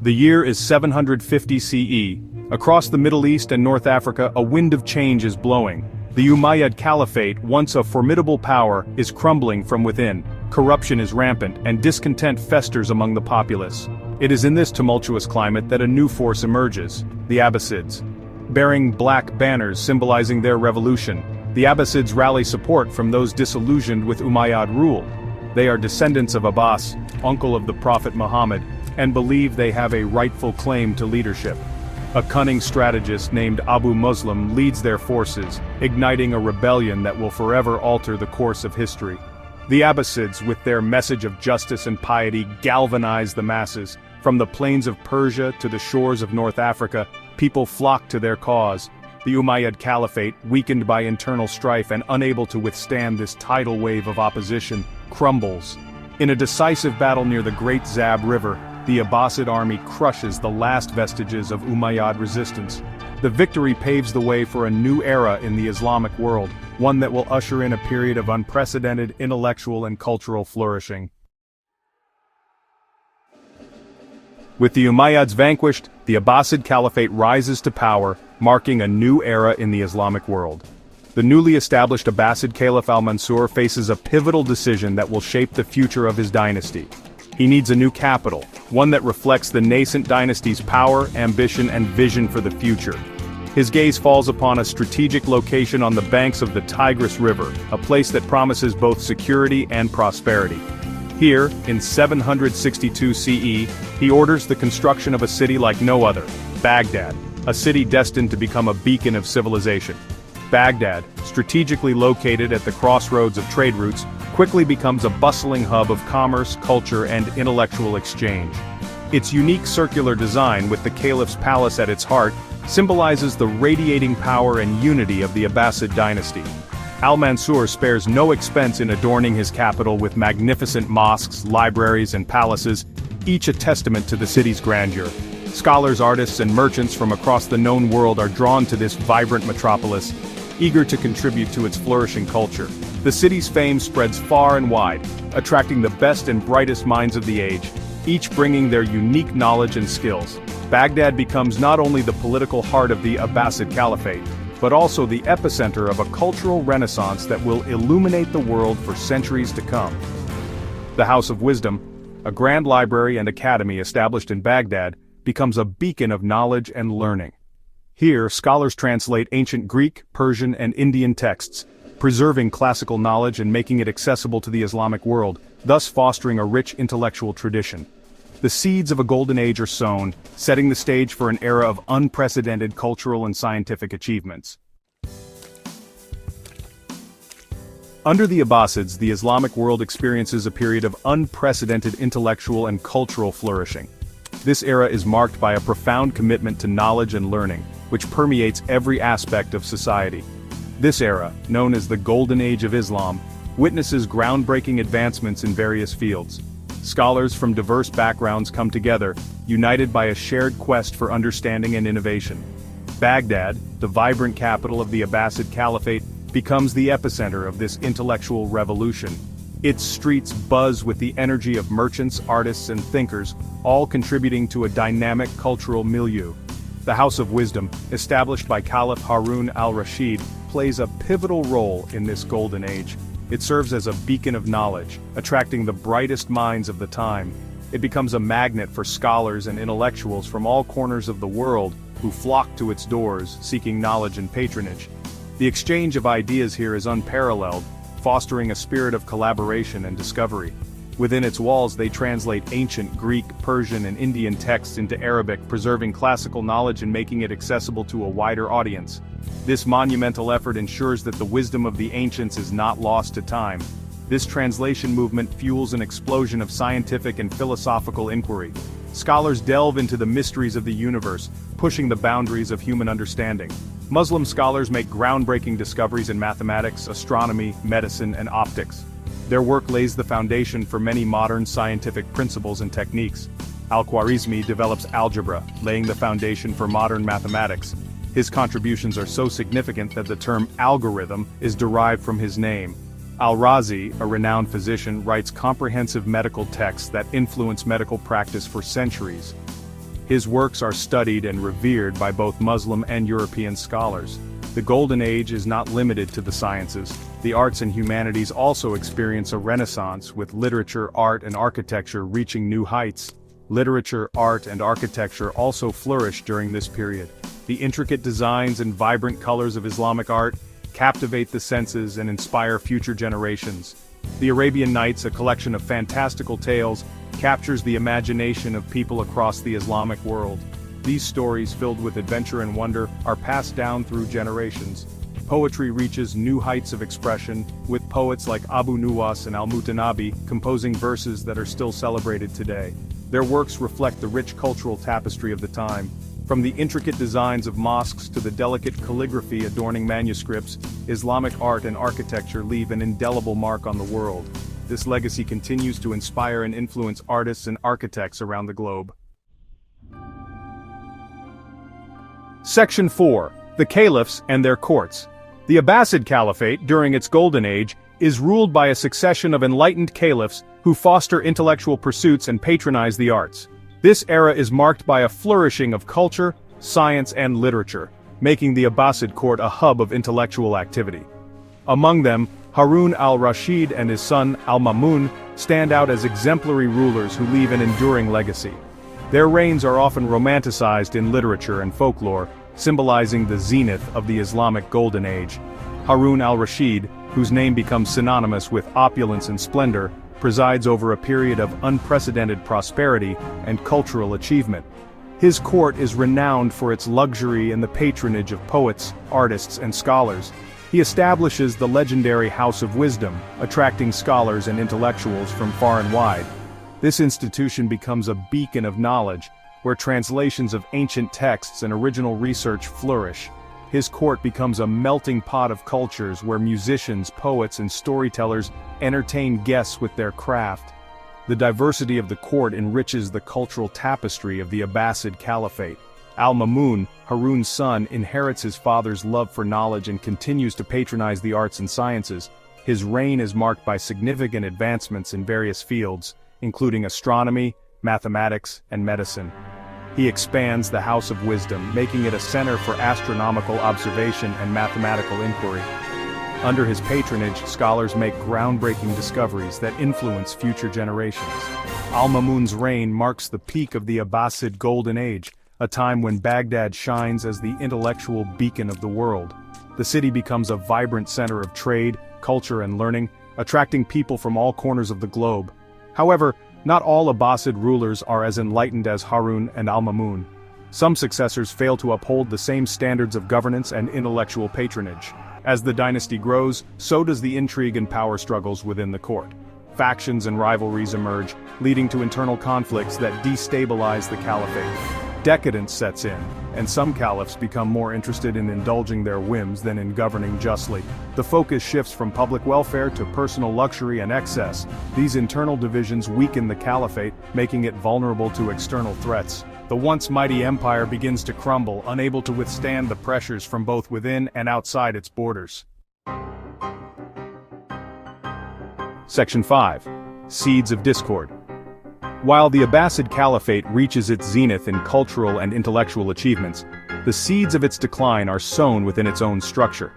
The year is 750 CE. Across the Middle East and North Africa, a wind of change is blowing. The Umayyad Caliphate, once a formidable power, is crumbling from within. Corruption is rampant, and discontent festers among the populace. It is in this tumultuous climate that a new force emerges, the Abbasids. Bearing black banners symbolizing their revolution, the Abbasids rally support from those disillusioned with Umayyad rule. They are descendants of Abbas, uncle of the Prophet Muhammad, and believe they have a rightful claim to leadership. A cunning strategist named Abu Muslim leads their forces, igniting a rebellion that will forever alter the course of history. The Abbasids, with their message of justice and piety, galvanize the masses. From the plains of Persia to the shores of North Africa, people flock to their cause. The Umayyad Caliphate, weakened by internal strife and unable to withstand this tidal wave of opposition, crumbles. In a decisive battle near the Great Zab River, the Abbasid army crushes the last vestiges of Umayyad resistance. The victory paves the way for a new era in the Islamic world, one that will usher in a period of unprecedented intellectual and cultural flourishing. With the Umayyads vanquished, the Abbasid Caliphate rises to power, marking a new era in the Islamic world. The newly established Abbasid Caliph al-Mansur faces a pivotal decision that will shape the future of his dynasty. He needs a new capital, one that reflects the nascent dynasty's power, ambition, and vision for the future. His gaze falls upon a strategic location on the banks of the Tigris River, a place that promises both security and prosperity. Here, in 762 CE, he orders the construction of a city like no other, Baghdad, a city destined to become a beacon of civilization. Baghdad, strategically located at the crossroads of trade routes, quickly becomes a bustling hub of commerce, culture, and intellectual exchange. Its unique circular design, with the Caliph's palace at its heart, symbolizes the radiating power and unity of the Abbasid dynasty. Al-Mansur spares no expense in adorning his capital with magnificent mosques, libraries, and palaces, each a testament to the city's grandeur. Scholars, artists, and merchants from across the known world are drawn to this vibrant metropolis, eager to contribute to its flourishing culture. The city's fame spreads far and wide, attracting the best and brightest minds of the age, each bringing their unique knowledge and skills. Baghdad becomes not only the political heart of the Abbasid Caliphate, but also the epicenter of a cultural renaissance that will illuminate the world for centuries to come. The House of Wisdom, a grand library and academy established in Baghdad, becomes a beacon of knowledge and learning. Here, scholars translate ancient Greek, Persian, and Indian texts, preserving classical knowledge and making it accessible to the Islamic world, thus fostering a rich intellectual tradition. The seeds of a golden age are sown, setting the stage for an era of unprecedented cultural and scientific achievements. Under the Abbasids, the Islamic world experiences a period of unprecedented intellectual and cultural flourishing. This era is marked by a profound commitment to knowledge and learning, which permeates every aspect of society. This era, known as the Golden Age of Islam, witnesses groundbreaking advancements in various fields. Scholars from diverse backgrounds come together, united by a shared quest for understanding and innovation. Baghdad, the vibrant capital of the Abbasid Caliphate, becomes the epicenter of this intellectual revolution. Its streets buzz with the energy of merchants, artists, and thinkers, all contributing to a dynamic cultural milieu. The House of Wisdom, established by Caliph Harun al-Rashid, plays a pivotal role in this golden age. It serves as a beacon of knowledge, attracting the brightest minds of the time. It becomes a magnet for scholars and intellectuals from all corners of the world who flock to its doors, seeking knowledge and patronage. The exchange of ideas here is unparalleled, fostering a spirit of collaboration and discovery. Within its walls they translate ancient Greek, Persian, and Indian texts into Arabic, preserving classical knowledge and making it accessible to a wider audience. This monumental effort ensures that the wisdom of the ancients is not lost to time. This translation movement fuels an explosion of scientific and philosophical inquiry. Scholars delve into the mysteries of the universe, pushing the boundaries of human understanding. Muslim scholars make groundbreaking discoveries in mathematics, astronomy, medicine, and optics. Their work lays the foundation for many modern scientific principles and techniques. Al-Khwarizmi develops algebra, laying the foundation for modern mathematics. His contributions are so significant that the term algorithm is derived from his name. Al-Razi, a renowned physician, writes comprehensive medical texts that influence medical practice for centuries. His works are studied and revered by both Muslim and European scholars. The Golden Age is not limited to the sciences. The arts and humanities also experience a renaissance, with literature, art, and architecture reaching new heights. Literature, art, and architecture also flourish during this period. The intricate designs and vibrant colors of Islamic art captivate the senses and inspire future generations. The Arabian Nights, a collection of fantastical tales, captures the imagination of people across the Islamic world. These stories, filled with adventure and wonder, are passed down through generations. Poetry reaches new heights of expression, with poets like Abu Nuwas and Al-Mutanabi composing verses that are still celebrated today. Their works reflect the rich cultural tapestry of the time. From the intricate designs of mosques to the delicate calligraphy adorning manuscripts, Islamic art and architecture leave an indelible mark on the world. This legacy continues to inspire and influence artists and architects around the globe. Section 4. The Caliphs and their Courts. The Abbasid Caliphate, during its golden age, is ruled by a succession of enlightened caliphs who foster intellectual pursuits and patronize the arts. This era is marked by a flourishing of culture, science, and literature, making the Abbasid court a hub of intellectual activity. Among them, Harun al-Rashid and his son al-Mamun stand out as exemplary rulers who leave an enduring legacy. Their reigns are often romanticized in literature and folklore, symbolizing the zenith of the Islamic Golden Age. Harun al-Rashid, whose name becomes synonymous with opulence and splendor, presides over a period of unprecedented prosperity and cultural achievement. His court is renowned for its luxury and the patronage of poets, artists, and scholars. He establishes the legendary House of Wisdom, attracting scholars and intellectuals from far and wide. This institution becomes a beacon of knowledge, where translations of ancient texts and original research flourish. His court becomes a melting pot of cultures where musicians, poets, and storytellers entertain guests with their craft. The diversity of the court enriches the cultural tapestry of the Abbasid Caliphate. Al-Mamun, Harun's son, inherits his father's love for knowledge and continues to patronize the arts and sciences. His reign is marked by significant advancements in various fields, including astronomy, mathematics, and medicine. He expands the House of Wisdom, making it a center for astronomical observation and mathematical inquiry. Under his patronage, scholars make groundbreaking discoveries that influence future generations. Al-Mamun's reign marks the peak of the Abbasid Golden Age, a time when Baghdad shines as the intellectual beacon of the world. The city becomes a vibrant center of trade, culture, and learning, attracting people from all corners of the globe. However, not all Abbasid rulers are as enlightened as Harun and Al-Mamun. Some successors fail to uphold the same standards of governance and intellectual patronage. As the dynasty grows, so does the intrigue and power struggles within the court. Factions and rivalries emerge, leading to internal conflicts that destabilize the caliphate. Decadence sets in, and some caliphs become more interested in indulging their whims than in governing justly. The focus shifts from public welfare to personal luxury and excess. These internal divisions weaken the caliphate, making it vulnerable to external threats. The once mighty empire begins to crumble, unable to withstand the pressures from both within and outside its borders. Section 5. Seeds of Discord. While the Abbasid Caliphate reaches its zenith in cultural and intellectual achievements, the seeds of its decline are sown within its own structure.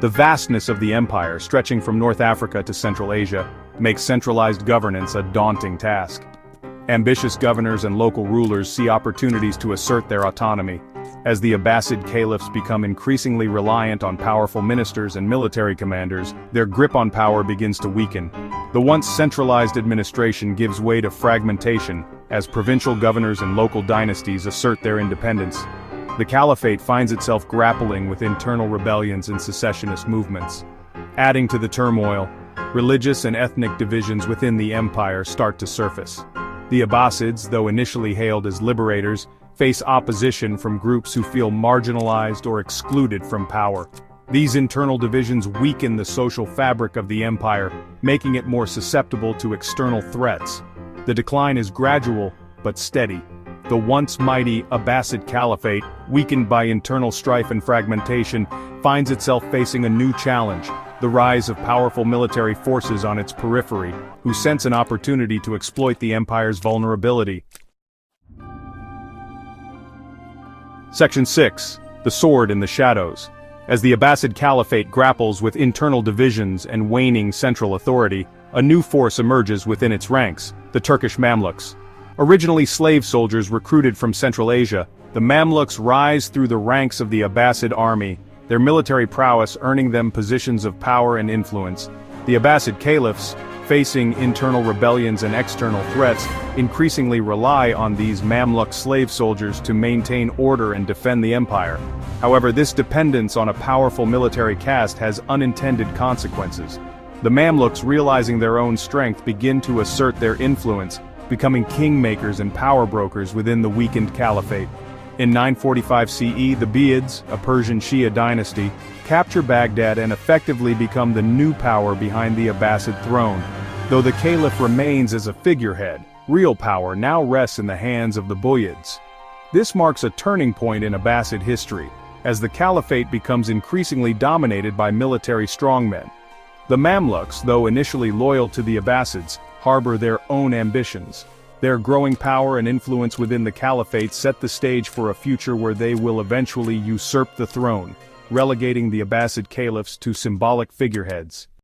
The vastness of the empire, stretching from North Africa to Central Asia, makes centralized governance a daunting task. Ambitious governors and local rulers see opportunities to assert their autonomy. As the Abbasid caliphs become increasingly reliant on powerful ministers and military commanders, their grip on power begins to weaken. The once centralized administration gives way to fragmentation, as provincial governors and local dynasties assert their independence. The caliphate finds itself grappling with internal rebellions and secessionist movements. Adding to the turmoil, religious and ethnic divisions within the empire start to surface. The Abbasids, though initially hailed as liberators, face opposition from groups who feel marginalized or excluded from power. These internal divisions weaken the social fabric of the empire, making it more susceptible to external threats. The decline is gradual, but steady. The once mighty Abbasid Caliphate, weakened by internal strife and fragmentation, finds itself facing a new challenge: the rise of powerful military forces on its periphery, who sense an opportunity to exploit the empire's vulnerability. Section 6. The Sword in the Shadows. As the Abbasid Caliphate grapples with internal divisions and waning central authority, a new force emerges within its ranks, the Turkish Mamluks. Originally slave soldiers recruited from Central Asia, the Mamluks rise through the ranks of the Abbasid army, their military prowess earning them positions of power and influence. The Abbasid caliphs, facing internal rebellions and external threats, increasingly rely on these Mamluk slave soldiers to maintain order and defend the empire. However, this dependence on a powerful military caste has unintended consequences. The Mamluks, realizing their own strength, begin to assert their influence, becoming kingmakers and power brokers within the weakened caliphate. In 945 CE, the Umayyads, a Persian Shia dynasty, capture Baghdad and effectively become the new power behind the Abbasid throne. Though the caliph remains as a figurehead, real power now rests in the hands of the Umayyads. This marks a turning point in Abbasid history, as the caliphate becomes increasingly dominated by military strongmen. The Mamluks, though initially loyal to the Abbasids, harbor their own ambitions. Their growing power and influence within the caliphate set the stage for a future where they will eventually usurp the throne, relegating the Abbasid caliphs to symbolic figureheads.